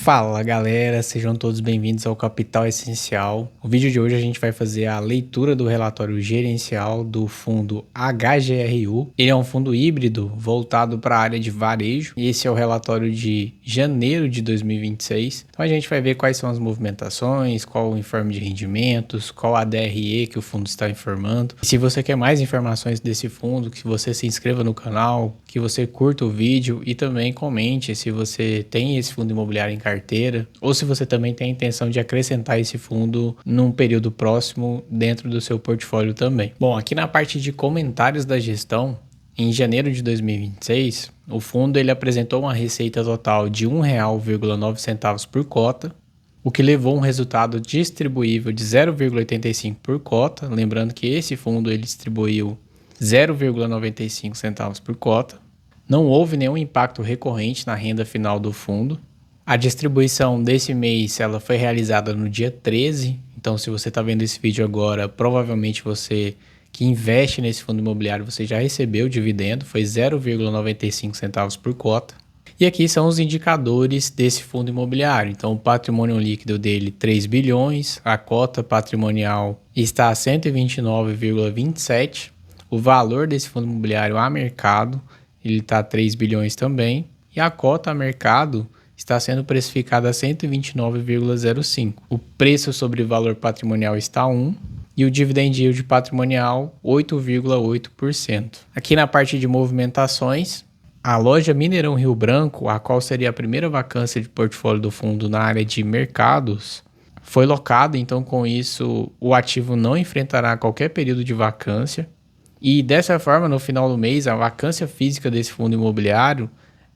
Fala galera, sejam todos bem-vindos ao Capital Essencial. O vídeo de hoje a gente vai fazer a leitura do relatório gerencial do fundo HGRU. Ele é um fundo híbrido voltado para a área de varejo e esse é o relatório de janeiro de 2026. Então a gente vai ver quais são as movimentações, qual o informe de rendimentos, qual a DRE que o fundo está informando. E se você quer mais informações desse fundo, que você se inscreva no canal, que você curta o vídeo e também comente se você tem esse fundo imobiliário em carteira ou se você também tem a intenção de acrescentar esse fundo num período próximo dentro do seu portfólio também. Bom, aqui na parte de comentários da gestão, em janeiro de 2026, o fundo ele apresentou uma receita total de R$ 1,09 por cota, o que levou um resultado distribuível de 0,85 por cota. Lembrando que esse fundo ele distribuiu 0,95 centavos por cota. Não houve nenhum impacto recorrente na renda final do fundo. A distribuição desse mês ela foi realizada no dia 13, então se você está vendo esse vídeo agora, provavelmente você que investe nesse fundo imobiliário, você já recebeu o dividendo, foi 0,95 centavos por cota. E aqui são os indicadores desse fundo imobiliário. Então o patrimônio líquido dele 3 bilhões, a cota patrimonial está a 129,27. O valor desse fundo imobiliário a mercado, ele está a 3 bilhões também. E a cota a mercado está sendo precificada a 129,05. O preço sobre valor patrimonial está 1 e o dividend yield patrimonial 8,8%. Aqui na parte de movimentações, a loja Mineirão Rio Branco, a qual seria a primeira vacância de portfólio do fundo na área de mercados, foi locada, então com isso o ativo não enfrentará qualquer período de vacância. E dessa forma, no final do mês, a vacância física desse fundo imobiliário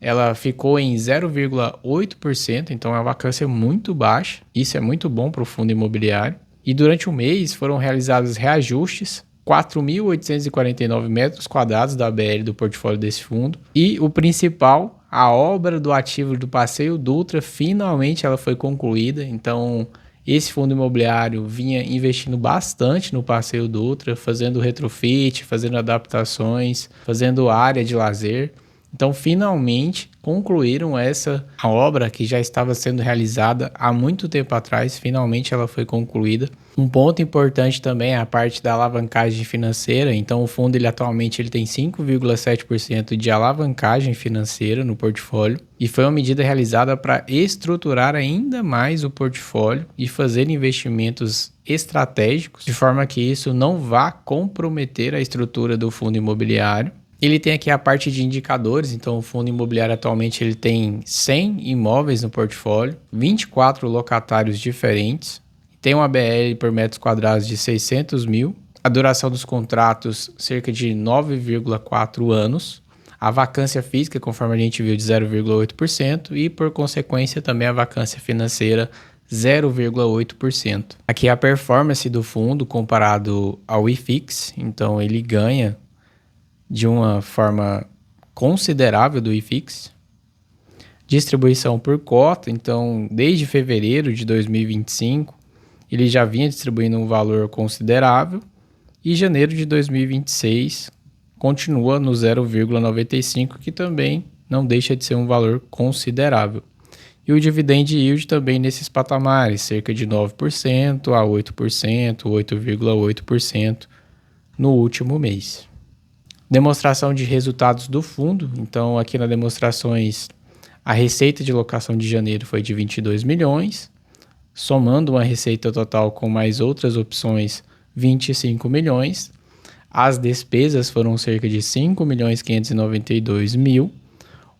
ela ficou em 0,8%, então é uma vacância muito baixa. Isso é muito bom para o fundo imobiliário. E durante o mês foram realizados reajustes, 4.849 metros quadrados da ABL do portfólio desse fundo. E o principal, a obra do ativo do Passeio Dutra, finalmente ela foi concluída. Então esse fundo imobiliário vinha investindo bastante no Passeio Dutra, fazendo retrofit, fazendo adaptações, fazendo área de lazer. Então, finalmente, concluíram a obra que já estava sendo realizada há muito tempo atrás. Finalmente, ela foi concluída. Um ponto importante também é a parte da alavancagem financeira. Então, o fundo atualmente ele tem 5,7% de alavancagem financeira no portfólio. E foi uma medida realizada para estruturar ainda mais o portfólio e fazer investimentos estratégicos, de forma que isso não vá comprometer a estrutura do fundo imobiliário. Ele tem aqui a parte de indicadores, então o fundo imobiliário atualmente ele tem 100 imóveis no portfólio, 24 locatários diferentes, tem uma ABL por metros quadrados de 600 mil, a duração dos contratos cerca de 9,4 anos, a vacância física, conforme a gente viu, de 0,8% e por consequência também a vacância financeira 0,8%. Aqui é a performance do fundo comparado ao IFIX, então ele ganha de uma forma considerável do IFIX. Distribuição por cota, então desde fevereiro de 2025 ele já vinha distribuindo um valor considerável e janeiro de 2026 continua no 0,95, que também não deixa de ser um valor considerável. E o dividend yield também nesses patamares, cerca de 9% a 8%, 8,8% no último mês. Demonstração de resultados do fundo. Então, aqui nas demonstrações, a receita de locação de janeiro foi de 22 milhões, somando uma receita total com mais outras opções, 25 milhões. As despesas foram cerca de 5.592 mil.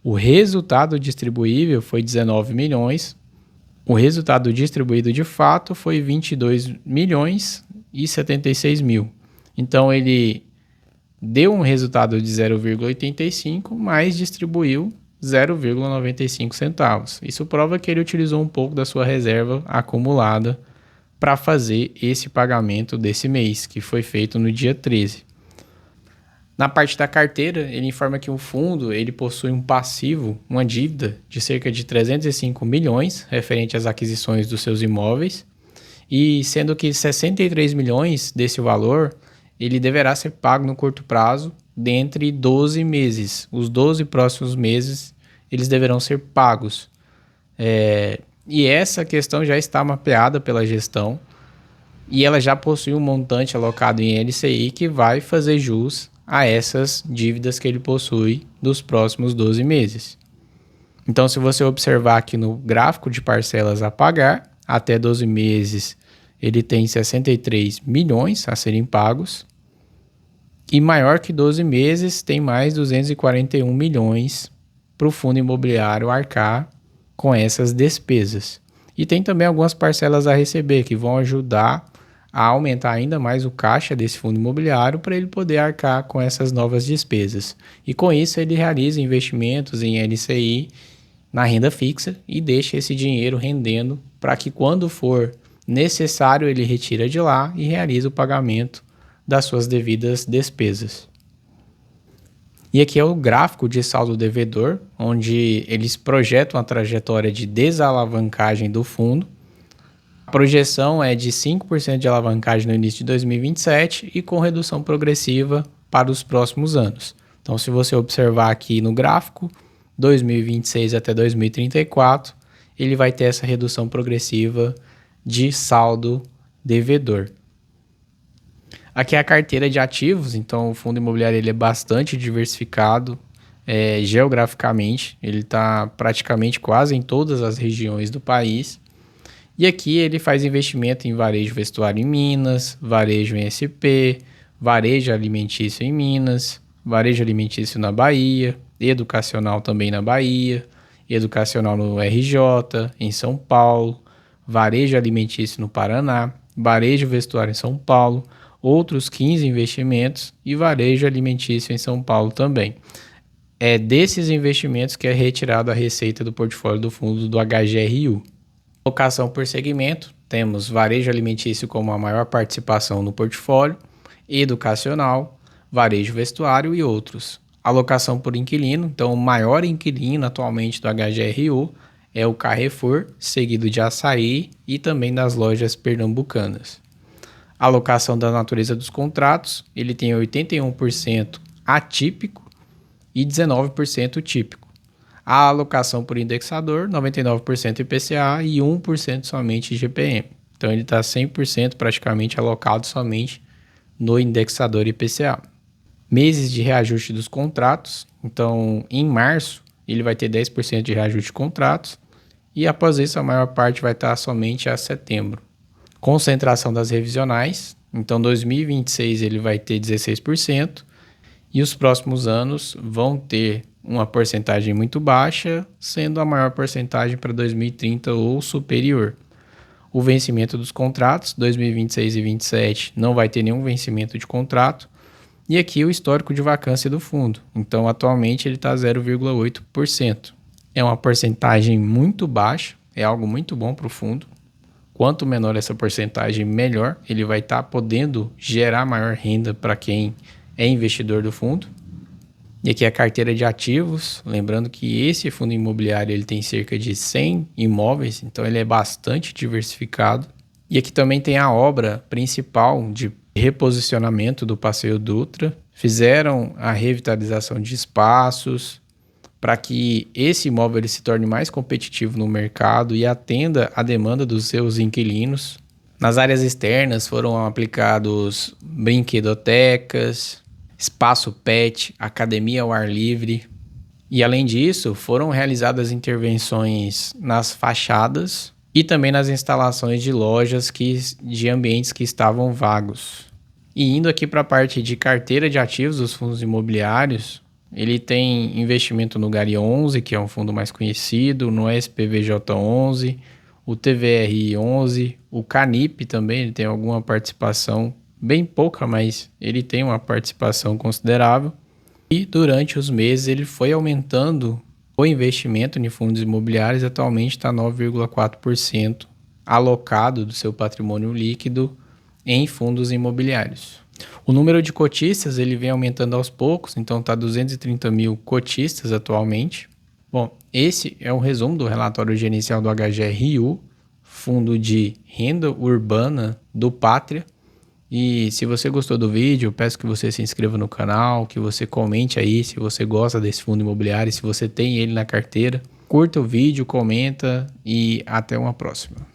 O resultado distribuível foi 19 milhões. O resultado distribuído de fato foi 22 milhões e 76 mil. Então, ele deu um resultado de 0,85, mas distribuiu 0,95 centavos. Isso prova que ele utilizou um pouco da sua reserva acumulada para fazer esse pagamento desse mês, que foi feito no dia 13. Na parte da carteira, ele informa que o fundo ele possui um passivo, uma dívida de cerca de 305 milhões, referente às aquisições dos seus imóveis, e sendo que 63 milhões desse valor ele deverá ser pago no curto prazo, dentre 12 meses. Os 12 próximos meses, eles deverão ser pagos. E essa questão já está mapeada pela gestão e ela já possui um montante alocado em LCI que vai fazer jus a essas dívidas que ele possui dos próximos 12 meses. Então, se você observar aqui no gráfico de parcelas a pagar, até 12 meses ele tem 63 milhões a serem pagos. E maior que 12 meses tem mais 241 milhões para o fundo imobiliário arcar com essas despesas. E tem também algumas parcelas a receber que vão ajudar a aumentar ainda mais o caixa desse fundo imobiliário para ele poder arcar com essas novas despesas. E com isso ele realiza investimentos em LCI na renda fixa e deixa esse dinheiro rendendo para que quando for necessário ele retira de lá e realiza o pagamento das suas devidas despesas. E aqui é o gráfico de saldo devedor, onde eles projetam a trajetória de desalavancagem do fundo. A projeção é de 5% de alavancagem no início de 2027 e com redução progressiva para os próximos anos. Então, se você observar aqui no gráfico, 2026 até 2034, ele vai ter essa redução progressiva de saldo devedor. Aqui é a carteira de ativos, então o fundo imobiliário ele é bastante diversificado geograficamente, ele está praticamente quase em todas as regiões do país. E aqui ele faz investimento em varejo vestuário em Minas, varejo em SP, varejo alimentício em Minas, varejo alimentício na Bahia, educacional também na Bahia, educacional no RJ, em São Paulo, varejo alimentício no Paraná, varejo vestuário em São Paulo, outros 15 investimentos e varejo alimentício em São Paulo também. É desses investimentos que é retirada a receita do portfólio do fundo do HGRU. Alocação por segmento, temos varejo alimentício como a maior participação no portfólio, educacional, varejo vestuário e outros. Alocação por inquilino, então o maior inquilino atualmente do HGRU é o Carrefour, seguido de Açaí e também das lojas pernambucanas. Alocação da natureza dos contratos, ele tem 81% atípico e 19% típico. A alocação por indexador, 99% IPCA e 1% somente IGPM. Então ele está 100% praticamente alocado somente no indexador IPCA. Meses de reajuste dos contratos, então em março ele vai ter 10% de reajuste de contratos e após isso a maior parte vai estar somente a setembro. Concentração das revisionais, então 2026 ele vai ter 16% e os próximos anos vão ter uma porcentagem muito baixa, sendo a maior porcentagem para 2030 ou superior. O vencimento dos contratos, 2026 e 2027 não vai ter nenhum vencimento de contrato. E aqui o histórico de vacância do fundo. Então, atualmente ele está 0,8%. É uma porcentagem muito baixa, é algo muito bom para o fundo. Quanto menor essa porcentagem, melhor. Ele vai estar podendo gerar maior renda para quem é investidor do fundo. E aqui é a carteira de ativos, lembrando que esse fundo imobiliário ele tem cerca de 100 imóveis, então ele é bastante diversificado. E aqui também tem a obra principal de reposicionamento do Passeio Dutra, fizeram a revitalização de espaços para que esse imóvel ele se torne mais competitivo no mercado e atenda a demanda dos seus inquilinos. Nas áreas externas foram aplicados brinquedotecas, espaço pet, academia ao ar livre. E além disso, foram realizadas intervenções nas fachadas e também nas instalações de lojas de ambientes que estavam vagos. E indo aqui para a parte de carteira de ativos dos fundos imobiliários, ele tem investimento no GARI 11, que é um fundo mais conhecido, no SPVJ 11, o TVRI 11, o Canip também, ele tem alguma participação, bem pouca, mas ele tem uma participação considerável. E durante os meses ele foi aumentando o investimento em fundos imobiliários, atualmente está 9,4% alocado do seu patrimônio líquido em fundos imobiliários. O número de cotistas ele vem aumentando aos poucos, então está 230 mil cotistas atualmente. Bom, esse é um resumo do relatório gerencial do HGRU, Fundo de Renda Urbana do Pátria. E se você gostou do vídeo, eu peço que você se inscreva no canal, que você comente aí se você gosta desse fundo imobiliário, se você tem ele na carteira. Curta o vídeo, comenta e até uma próxima.